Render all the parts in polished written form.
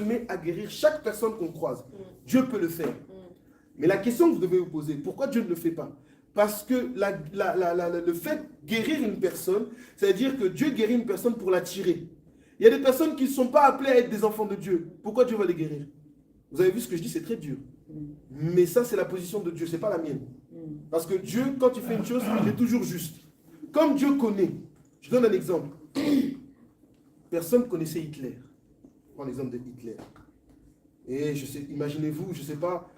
met à guérir chaque personne qu'on croise. Dieu peut le faire. Mais la question que vous devez vous poser, pourquoi Dieu ne le fait pas? Parce que le fait de guérir une personne, c'est-à-dire que Dieu guérit une personne pour l'attirer. Il y a des personnes qui ne sont pas appelées à être des enfants de Dieu. Pourquoi Dieu va les guérir? Vous avez vu ce que je dis, c'est très dur. Mais ça, c'est la position de Dieu, ce n'est pas la mienne. Parce que Dieu, quand il fait une chose, il est toujours juste. Comme Dieu connaît, je donne un exemple. Personne ne connaissait Hitler. Je prends l'exemple de Hitler. Et imaginez-vous, je ne sais pas,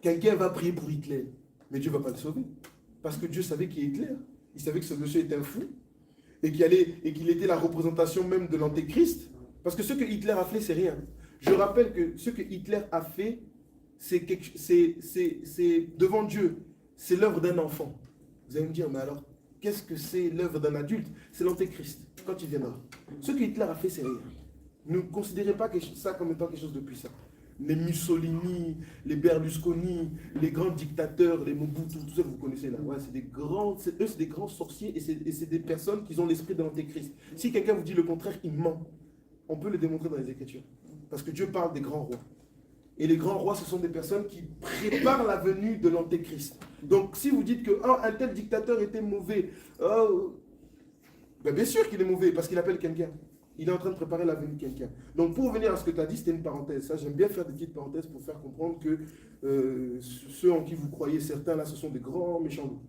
quelqu'un va prier pour Hitler, mais Dieu ne va pas le sauver. Parce que Dieu savait qui est Hitler. Il savait que ce monsieur était un fou et qu'il était la représentation même de l'antéchrist. Parce que ce que Hitler a fait, c'est rien. Je rappelle que ce que Hitler a fait, c'est devant Dieu, c'est l'œuvre d'un enfant. Vous allez me dire, mais alors, qu'est-ce que c'est l'œuvre d'un adulte? C'est l'antéchrist, quand il viendra. Ce que Hitler a fait, c'est rien. Ne considérez pas ça comme étant quelque chose de puissant. Les Mussolini, les Berlusconi, les grands dictateurs, les Mobutu, tout ça que vous connaissez là, ouais, c'est des grands sorciers et c'est des personnes qui ont l'esprit de l'antéchrist. Si quelqu'un vous dit le contraire, il ment. On peut le démontrer dans les Écritures. Parce que Dieu parle des grands rois. Et les grands rois, ce sont des personnes qui préparent la venue de l'antéchrist. Donc si vous dites que un tel dictateur était mauvais, ben bien sûr qu'il est mauvais parce qu'il appelle quelqu'un. Il est en train de préparer la venue de quelqu'un. Donc pour revenir à ce que tu as dit, c'était une parenthèse. Ça, j'aime bien faire des petites parenthèses pour faire comprendre que ceux en qui vous croyez, certains là, ce sont des grands méchants loups.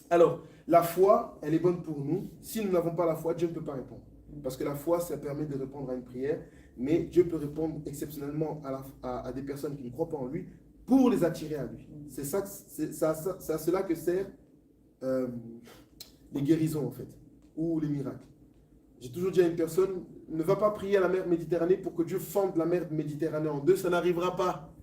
Alors, la foi, elle est bonne pour nous. Si nous n'avons pas la foi, Dieu ne peut pas répondre. Parce que la foi, ça permet de répondre à une prière. Mais Dieu peut répondre exceptionnellement à des personnes qui ne croient pas en lui pour les attirer à lui. C'est à cela que servent les guérisons en fait, ou les miracles. J'ai toujours dit à une personne, ne va pas prier à la mer Méditerranée pour que Dieu fende la mer Méditerranée en deux, ça n'arrivera pas.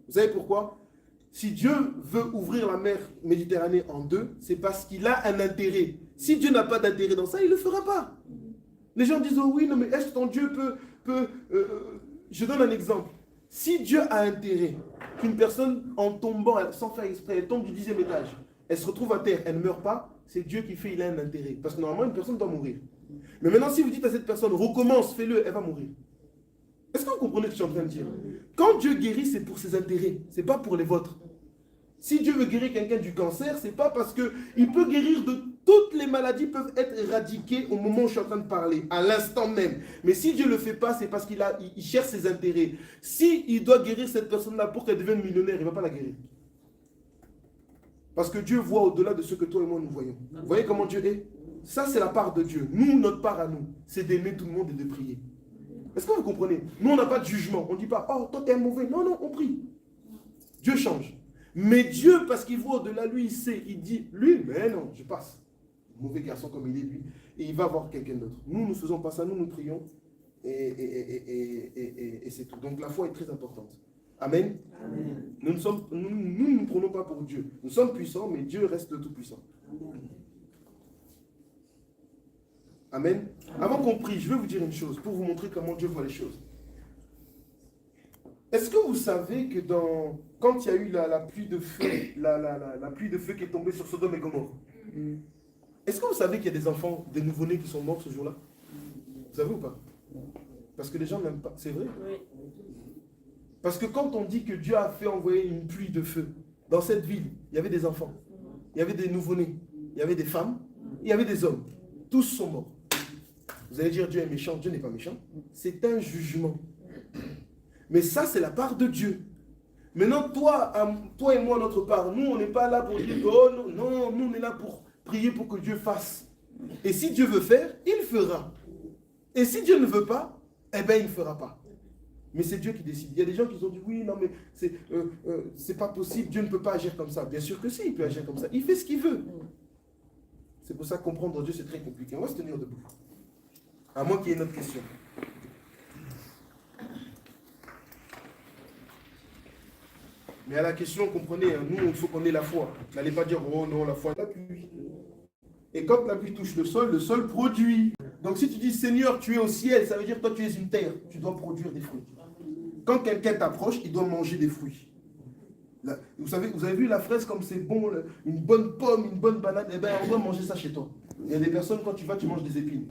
Vous savez pourquoi? Si Dieu veut ouvrir la mer Méditerranée en deux, c'est parce qu'il a un intérêt. Si Dieu n'a pas d'intérêt dans ça, il ne le fera pas. Les gens disent, oh oui, non mais est-ce que ton Dieu peut je donne un exemple. Si Dieu a intérêt qu'une personne, en tombant, sans faire exprès, elle tombe du 10e étage, elle se retrouve à terre, elle ne meurt pas, c'est Dieu qui fait, il a un intérêt. Parce que normalement, une personne doit mourir. Mais maintenant, si vous dites à cette personne, recommence, fais-le, elle va mourir. Est-ce que vous comprenez ce que je suis en train de dire? Quand Dieu guérit, c'est pour ses intérêts, ce n'est pas pour les vôtres. Si Dieu veut guérir quelqu'un du cancer, ce n'est pas parce qu'il peut guérir de toutes les maladies, peuvent être éradiquées au moment où je suis en train de parler, à l'instant même. Mais si Dieu ne le fait pas, c'est parce qu'il cherche ses intérêts. S'il doit guérir cette personne-là pour qu'elle devienne millionnaire, il ne va pas la guérir. Parce que Dieu voit au-delà de ce que toi et moi nous voyons. Vous voyez comment Dieu est? Ça, c'est la part de Dieu. Nous, notre part à nous, c'est d'aimer tout le monde et de prier. Est-ce que vous comprenez? Nous, on n'a pas de jugement. On ne dit pas, oh, toi, t'es un mauvais. Non, non, on prie. Dieu change. Mais Dieu, parce qu'il voit au-delà, lui, il sait, il dit, lui, mais non, je passe. Mauvais garçon comme il est, lui. Et il va voir quelqu'un d'autre. Nous, nous ne faisons pas ça, nous prions. Et c'est tout. Donc, la foi est très importante. Amen. Amen. Nous ne prenons pas pour Dieu. Nous sommes puissants, mais Dieu reste le tout-puissant. Amen. Avant qu'on prie, je vais vous dire une chose pour vous montrer comment Dieu voit les choses. Est-ce que vous savez que quand il y a eu la pluie de feu, la pluie de feu qui est tombée sur Sodome et Gomorrhe, est-ce que vous savez qu'il y a des enfants, des nouveau-nés qui sont morts ce jour-là? Vous savez ou pas? Parce que les gens n'aiment pas. C'est vrai? Oui. Parce que quand on dit que Dieu a fait envoyer une pluie de feu, dans cette ville, il y avait des enfants, il y avait des nouveau-nés, il y avait des femmes, il y avait des hommes. Tous sont morts. Vous allez dire Dieu est méchant. Dieu n'est pas méchant. C'est un jugement. Mais ça, c'est la part de Dieu. Maintenant, toi et moi, notre part, nous, on n'est pas là pour dire, oh non, non, nous, on est là pour prier pour que Dieu fasse. Et si Dieu veut faire, il fera. Et si Dieu ne veut pas, eh bien, il ne fera pas. Mais c'est Dieu qui décide. Il y a des gens qui ont dit, oui, non, mais c'est pas possible, Dieu ne peut pas agir comme ça. Bien sûr que si, il peut agir comme ça. Il fait ce qu'il veut. C'est pour ça que comprendre Dieu, c'est très compliqué. On va se tenir debout. À moins qu'il y ait une autre question. Mais à la question, comprenez, hein, nous, il faut qu'on ait la foi. N'allez pas dire, oh non, la foi, la pluie. Et quand la pluie touche le sol produit. Donc si tu dis, Seigneur, tu es au ciel, ça veut dire, toi, tu es une terre. Tu dois produire des fruits. Quand quelqu'un t'approche, il doit manger des fruits. Là, vous avez vu la fraise comme c'est bon, une bonne pomme, une bonne banane, eh bien, on doit manger ça chez toi. Il y a des personnes, quand tu vas, tu manges des épines.